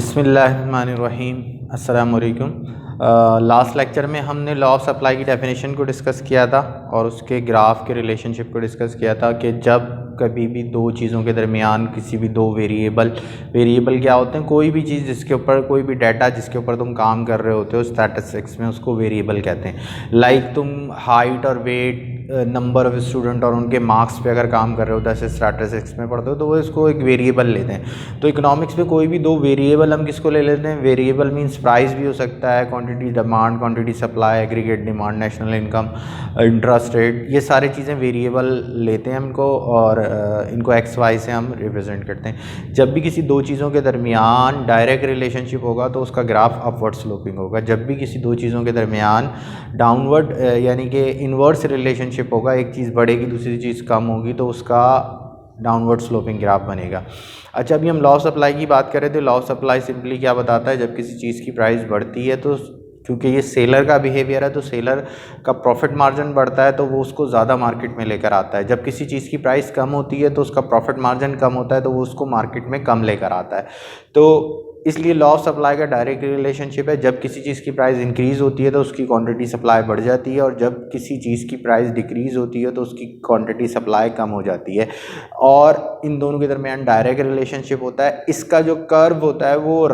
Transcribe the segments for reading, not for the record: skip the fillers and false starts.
बिस्मिल्लाहिर्रहमानिर्रहीम। अस्सलाम वालेकुम। लास्ट लेक्चर में हमने लॉ ऑफ सप्लाई की डेफिनेशन को डिस्कस किया था और उसके ग्राफ के रिलेशनशिप को डिस्कस किया था कि जब कभी भी दो चीज़ों के दरमियान किसी भी दो वेरिएबल क्या होते हैं, कोई भी चीज़ जिसके ऊपर कोई भी डाटा जिसके ऊपर तुम काम कर रहे होते हो स्टैटिस्टिक्स में, उसको वेरिएबल कहते हैं। लाइक तुम हाइट और वेट, नंबर ऑफ स्टूडेंट और उनके मार्क्स पे अगर काम कर रहे हो, जैसे स्टैटिस्टिक्स में पढ़ते हो तो वो इसको एक वेरिएबल लेते हैं। तो इकोनॉमिक्स में कोई भी दो वेरिएबल हम किसको ले लेते हैं? वेरिएबल मींस प्राइस भी हो सकता है, quantity demand, quantity supply, aggregate demand, national income, interest rate, ये सारी चीज़ें वेरिएबल लेते हैं इनको और इनको एक्स वाई से हम रिप्रेजेंट करते हैं। जब भी किसी दो चीज़ों के दरमियान डायरेक्ट रिलेशनशिप होगा तो उसका ग्राफ अपवर्ड स्लोपिंग होगा। जब भी किसी दो चीज़ों के दरमियान डाउनवर्ड यानी कि इन्वर्स रिलेशनशिप होगा, एक चीज़ बढ़ेगी दूसरी चीज़ कम होगी, तो उसका डाउनवर्ड स्लोपिंग ग्राफ बनेगा। अच्छा, अभी हम लॉ ऑफ सप्लाई की बात करें तो लॉ ऑफ सप्लाई सिंपली क्या बताता है, जब किसी चीज़ की प्राइस बढ़ती है तो क्योंकि ये सेलर का बिहेवियर है तो सेलर का प्रॉफिट मार्जिन बढ़ता है तो वो उसको ज़्यादा मार्केट में लेकर आता है। जब किसी चीज़ की प्राइस कम होती है तो उसका प्रॉफिट मार्जिन कम होता है तो वो उसको मार्केट में कम लेकर आता है। तो इसलिए लॉ ऑफ सप्लाई का डायरेक्ट रिलेशनशिप है, जब किसी चीज़ की प्राइस इंक्रीज़ होती है तो उसकी क्वांटिटी सप्लाई बढ़ जाती है और जब किसी चीज़ की प्राइस डिक्रीज़ होती है तो उसकी क्वांटिटी सप्लाई कम हो जाती है। और इन दोनों के दरमियान डायरेक्ट रिलेशनशिप होता है। इसका जो कर्व होता है वो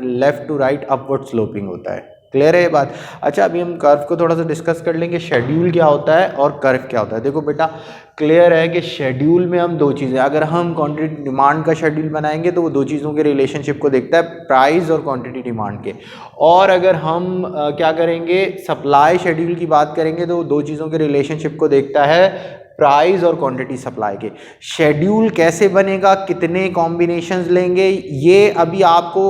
left to right upward sloping होता है। क्लियर है ये बात? अच्छा, अभी हम कर्व को थोड़ा सा डिस्कस कर लेंगे, शेड्यूल क्या होता है और कर्व क्या होता है। देखो बेटा, क्लियर है कि शेड्यूल में हम दो चीज़ें, अगर हम क्वांटिटी डिमांड का शेड्यूल बनाएंगे तो वो दो चीज़ों के रिलेशनशिप को देखता है, प्राइस और क्वांटिटी डिमांड के। और अगर हम क्या करेंगे, सप्लाई शेड्यूल की बात करेंगे तो वो दो चीज़ों के रिलेशनशिप को देखता है, प्राइस और क्वांटिटी सप्लाई के। शेड्यूल कैसे बनेगा, कितने कॉम्बिनेशंस लेंगे, ये अभी आपको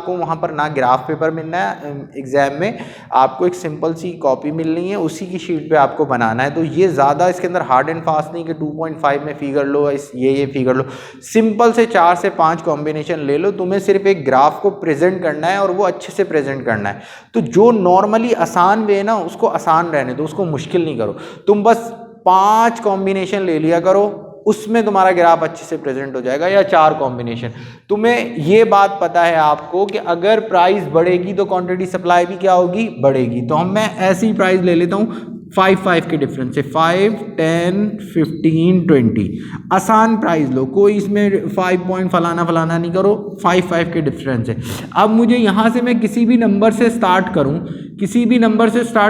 वहाँ पर ना ग्राफ पेपर मिलना है एग्जाम में, आपको एक सिंपल सी कॉपी मिलनी है, उसी की शीट पे आपको बनाना है। तो ये ज़्यादा इसके अंदर हार्ड एंड फास्ट नहीं कि 2.5 में फिगर लो, ये फिगर लो। सिंपल से 4 से 5 कॉम्बिनेशन ले लो, तुम्हें सिर्फ एक ग्राफ को प्रेजेंट करना है और वो अच्छे से प्रेजेंट करना है। तो जो नॉर्मली आसान वे है ना, उसको आसान रहने दो, उसको मुश्किल नहीं करो। तुम बस 5 कॉम्बिनेशन ले लिया करो, उसमें तुम्हारा ग्राफ अच्छे से प्रेजेंट हो जाएगा, या 4 कॉम्बिनेशन। तुम्हें ये बात पता है आपको कि अगर प्राइस बढ़ेगी तो क्वांटिटी सप्लाई भी क्या होगी, बढ़ेगी। तो मैं ऐसी प्राइस ले लेता हूँ 5 के डिफरेंस से, 5, 10, 15, 20। आसान प्राइस लो, कोई इसमें 5 पॉइंट फलाना नहीं करो, 5 के डिफरेंस है। अब मुझे यहाँ से मैं किसी भी नंबर से स्टार्ट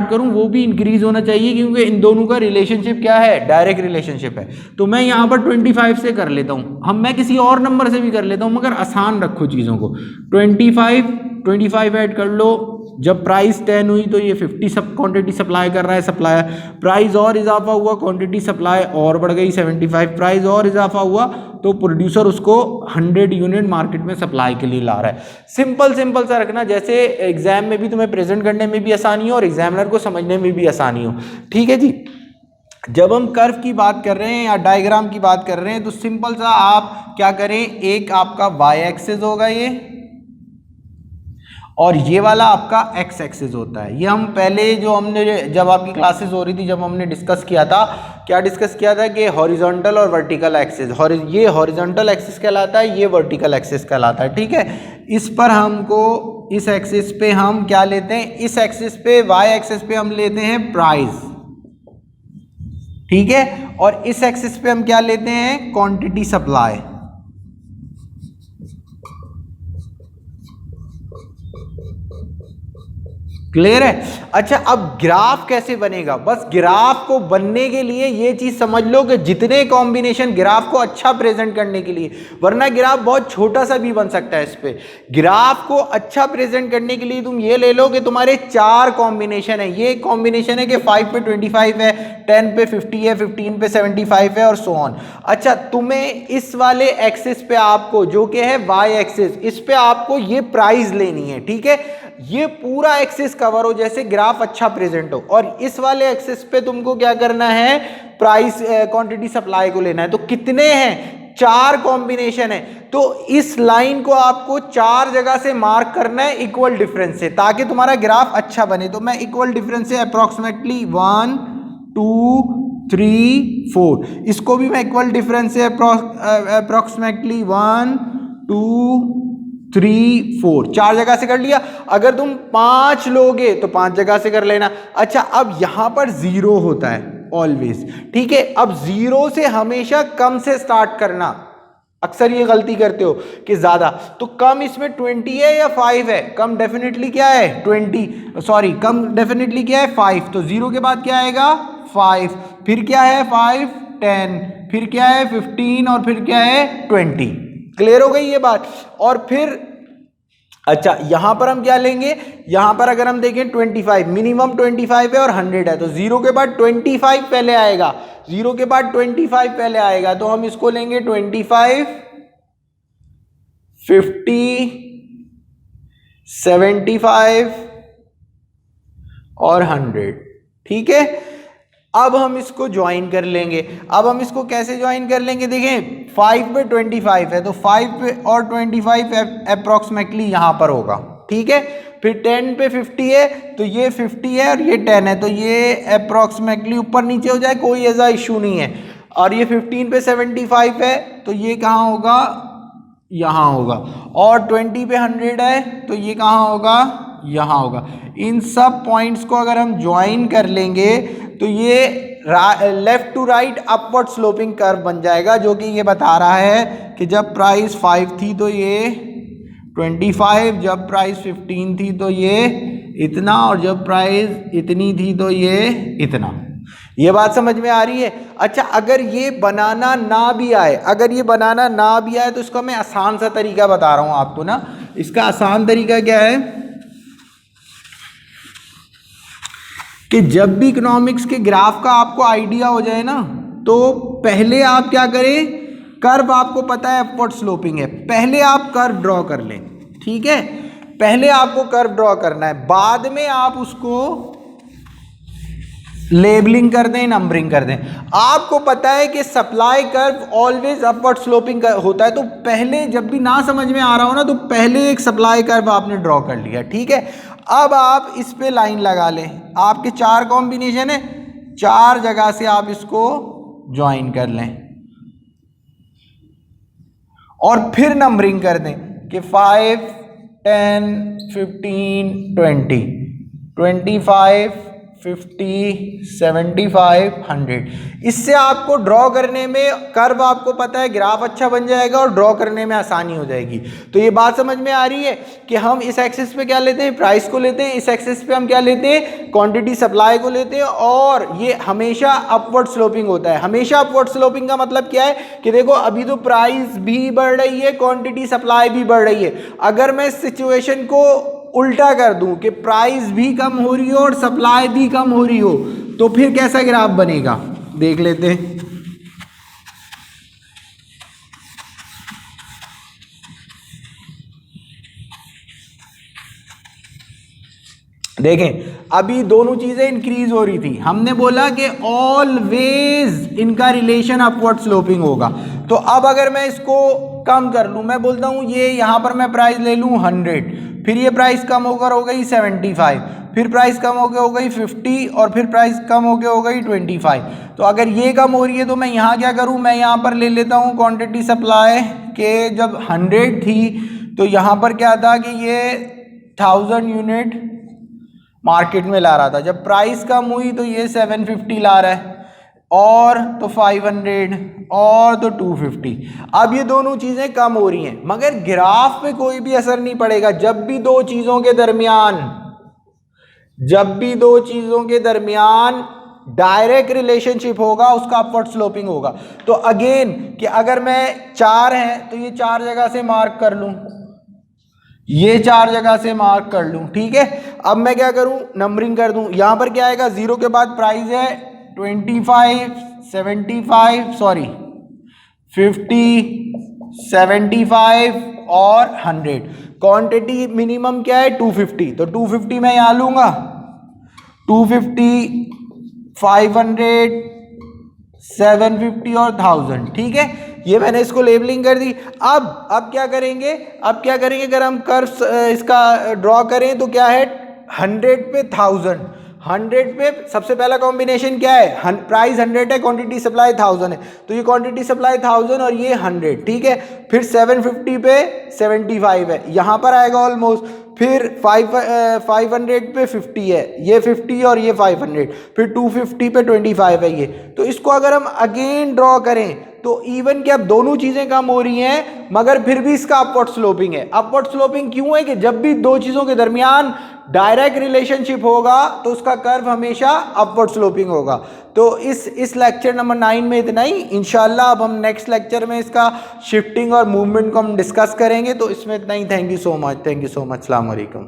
करूँ, वो भी इंक्रीज होना चाहिए क्योंकि इन दोनों का रिलेशनशिप क्या है, डायरेक्ट रिलेशनशिप है। तो मैं यहाँ पर 25 से कर लेता हूँ, मैं किसी और नंबर से भी कर लेता हूँ, मगर आसान रखो चीज़ों को। 25 ऐड कर लो, जब प्राइस 10 हुई तो ये 50 सब क्वांटिटी सप्लाई कर रहा है, सप्लायर। प्राइस और इजाफा हुआ, क्वांटिटी सप्लाई और बढ़ गई 75, प्राइस और इजाफा हुआ तो प्रोड्यूसर उसको 100 यूनिट मार्केट में सप्लाई के लिए ला रहा है। सिंपल सा रखना, जैसे एग्जाम में भी तुम्हें प्रेजेंट करने में भी आसानी हो और एग्जामिनर को समझने में भी आसानी हो। ठीक है जी। जब हम कर्व की बात कर रहे हैं या डायग्राम की बात कर रहे हैं तो सिंपल सा आप क्या करें, एक आपका वाई एक्सिस होगा ये, और ये वाला आपका एक्स एक्सिस होता है। ये हम पहले जब आपकी क्लासेस हो रही थी, जब हमने डिस्कस किया था, क्या डिस्कस किया था कि हॉरिजॉन्टल और वर्टिकल एक्सिस, ये हॉरिजॉन्टल एक्सिस कहलाता है, ये वर्टिकल एक्सिस कहलाता है। ठीक है, इस पर हमको, इस एक्सिस पे हम क्या लेते हैं, इस एक्सिस पे वाई एक्सिस पे हम लेते हैं प्राइस, ठीक है, और इस एक्सिस पे हम क्या लेते हैं, क्वांटिटी सप्लाई। क्लियर है? अच्छा, अब ग्राफ कैसे बनेगा, बस ग्राफ को बनने के लिए ये चीज समझ लो कि जितने कॉम्बिनेशन ग्राफ को अच्छा प्रेजेंट करने के लिए, वरना ग्राफ बहुत छोटा सा भी बन सकता है। इस पे ग्राफ को अच्छा प्रेजेंट करने के लिए तुम ये ले लो कि तुम्हारे 4 कॉम्बिनेशन है। ये कॉम्बिनेशन है कि 5 पे 25 है, 10 पे 50 है, 15 पे 75 है और सो ऑन। अच्छा, तुम्हें इस वाले एक्सिस पे आपको, जो कि है वाई एक्सिस, इस पे आपको ये प्राइस लेनी है। ठीक है, ये पूरा एक्सिस कवर हो, जैसे ग्राफ अच्छा प्रेजेंट हो, और इस वाले एक्सिस पे तुमको क्या करना है, प्राइस क्वांटिटी सप्लाई को लेना है। तो कितने हैं, 4 कॉम्बिनेशन है। तो इस लाइन को आपको 4 जगह से मार्क करना है इक्वल डिफरेंस से, ताकि तुम्हारा ग्राफ अच्छा बने। तो मैं इक्वल डिफरेंस से अप्रोक्सीमेटली 1, 2, 3, 4, इसको भी मैं इक्वल डिफरेंस से अप्रोक्सीमेटली 1, 2, 3 4 4 जगह से कर लिया। अगर तुम 5 लोगे तो 5 जगह से कर लेना। अच्छा, अब यहां पर 0 होता है ऑलवेज, ठीक है। अब 0 से हमेशा कम से स्टार्ट करना, अक्सर ये गलती करते हो कि ज्यादा, तो कम इसमें 20 है या 5 है? कम डेफिनेटली क्या है 20, सॉरी कम डेफिनेटली क्या है 5, तो 0 के बाद क्या आएगा 5, फिर क्या है 5 10, फिर क्या है 15 और फिर क्या है 20। क्लियर हो गई ये बात? और फिर अच्छा, यहां पर हम क्या लेंगे, यहां पर अगर हम देखें 25, मिनिमम 25 है और 100 है, तो 0 के बाद 25 पहले आएगा, 0 के बाद 25 पहले आएगा, तो हम इसको लेंगे 25, 50, 75 और 100, ठीक है। अब हम इसको ज्वाइन कर लेंगे। अब हम इसको कैसे ज्वाइन कर लेंगे, देखें 5 पे 25 है, तो 5 पे और 25 अप्रोक्सीमेटली यहां पर होगा, ठीक है। फिर 10 पे 50 है, तो ये 50 है और ये 10 है, तो ये अप्रोक्सीमेटली ऊपर नीचे हो जाए, कोई ऐसा इशू नहीं है। और ये 15 पे 75 है, तो ये कहाँ होगा, यहाँ होगा। और 20 पे 100 है, तो ये कहाँ होगा, यहाँ होगा। इन सब पॉइंट्स को अगर हम ज्वाइन कर लेंगे तो ये left to right upward sloping curve बन जाएगा, जो कि ये बता रहा है कि जब प्राइस 5 थी तो ये 25, जब प्राइस 15 थी तो ये इतना, और जब प्राइस इतनी थी तो ये इतना। ये बात समझ में आ रही है? अच्छा, अगर ये बनाना ना भी आए, अगर ये बनाना ना भी आए, तो इसका मैं आसान सा तरीका बता रहा हूं आपको ना। इसका आसान तरीका क्या है कि जब भी इकोनॉमिक्स के ग्राफ का आपको आइडिया हो जाए ना, तो पहले आप क्या करें, कर्व आपको पता है अपवर्ड स्लोपिंग है, पहले आप कर्व ड्रॉ कर लें, ठीक है। पहले आपको कर्व ड्रॉ करना है, बाद में आप उसको लेबलिंग कर दें, नंबरिंग कर दें। आपको पता है कि supply curve always upward sloping होता है, तो पहले जब भी ना समझ में आ रहा हो ना, तो पहले एक सप्लाई कर्व आपने ड्रॉ कर लिया, ठीक है। अब आप इस पे लाइन लगा लें, आपके 4 कॉम्बिनेशन है, 4 जगह से आप इसको ज्वाइन कर लें और फिर नंबरिंग कर दें कि 5 10 15 20 25 50 75 100। इससे आपको ड्रॉ करने में, कर्व आपको पता है, ग्राफ अच्छा बन जाएगा और ड्रॉ करने में आसानी हो जाएगी। तो ये बात समझ में आ रही है कि हम इस एक्सिस पे क्या लेते हैं, प्राइस को लेते हैं, इस एक्सिस पे हम क्या लेते हैं, क्वांटिटी सप्लाई को लेते हैं, और ये हमेशा अपवर्ड स्लोपिंग होता है। हमेशा अपवर्ड स्लोपिंग का मतलब क्या है कि देखो अभी तो प्राइस भी बढ़ रही है, क्वांटिटी सप्लाई भी बढ़ रही है। अगर मैं इस सिचुएशन को उल्टा कर दूं कि प्राइस भी कम हो रही हो और सप्लाई भी कम हो रही हो, तो फिर कैसा ग्राफ बनेगा, देख लेते हैं। देखें, अभी दोनों चीजें इंक्रीज हो रही थी, हमने बोला कि ऑलवेज इनका रिलेशन अपवर्ड स्लोपिंग होगा। तो अब अगर मैं इसको कम कर लूं, मैं बोलता हूं ये यहां पर मैं प्राइस ले लूं 100, फिर ये प्राइस कम होकर हो गई 75, फिर प्राइस कम होकर हो गई 50, और फिर प्राइस कम होकर हो गई 25। तो अगर ये कम हो रही है तो मैं यहाँ क्या करूँ, मैं यहाँ पर ले लेता हूँ क्वांटिटी सप्लाई के, जब 100 थी तो यहाँ पर क्या था कि ये 1000 यूनिट मार्केट में ला रहा था, जब प्राइस कम हुई तो ये 750 ला रहा है, और तो 500 और तो 250। अब ये दोनों चीजें कम हो रही हैं, मगर ग्राफ पे कोई भी असर नहीं पड़ेगा। जब भी दो चीजों के दरमियान डायरेक्ट रिलेशनशिप होगा, उसका अपवर्ड स्लोपिंग होगा। तो अगेन कि अगर मैं 4 है तो ये 4 जगह से मार्क कर लूं, ये 4 जगह से मार्क कर लूं, ठीक है। अब मैं क्या करूं, नंबरिंग कर दूं। यहां पर क्या आएगा, 0 के बाद प्राइस है 25 75 सॉरी 50 75 और 100। क्वांटिटी मिनिमम क्या है 250, तो 250 मैं यहां लूंगा, 250 500 750 और 1000, ठीक है। ये मैंने इसको लेबलिंग कर दी। अब क्या करेंगे, अगर हम कर्व इसका ड्रॉ करें तो क्या है 100 पे 1000, 100 पे सबसे पहला कॉम्बिनेशन क्या है, प्राइस 100 है, क्वांटिटी सप्लाई 1000 है, तो ये क्वांटिटी सप्लाई 1000 और ये 100, ठीक है। फिर 750 पे 75 है, यहाँ पर आएगा ऑलमोस्ट। फिर 500 पे 50 है, ये 50 और ये 500, फिर 250 पे 25 है ये। तो इसको अगर हम अगेन ड्रॉ करें तो इवन कि अब दोनों चीजें कम हो रही हैं मगर फिर भी इसका अपवर्ड स्लोपिंग है। अपवर्ड स्लोपिंग क्यों है कि जब भी दो चीजों के दरमियान डायरेक्ट रिलेशनशिप होगा तो उसका कर्व हमेशा अपवर्ड स्लोपिंग होगा। तो इस लेक्चर नंबर 9 में इतना ही। इंशाल्लाह अब हम नेक्स्ट लेक्चर में इसका शिफ्टिंग और मूवमेंट को हम डिस्कस करेंगे। तो इसमें इतना ही। Thank you so much, thank you so much. अस्सलाम वालेकुम।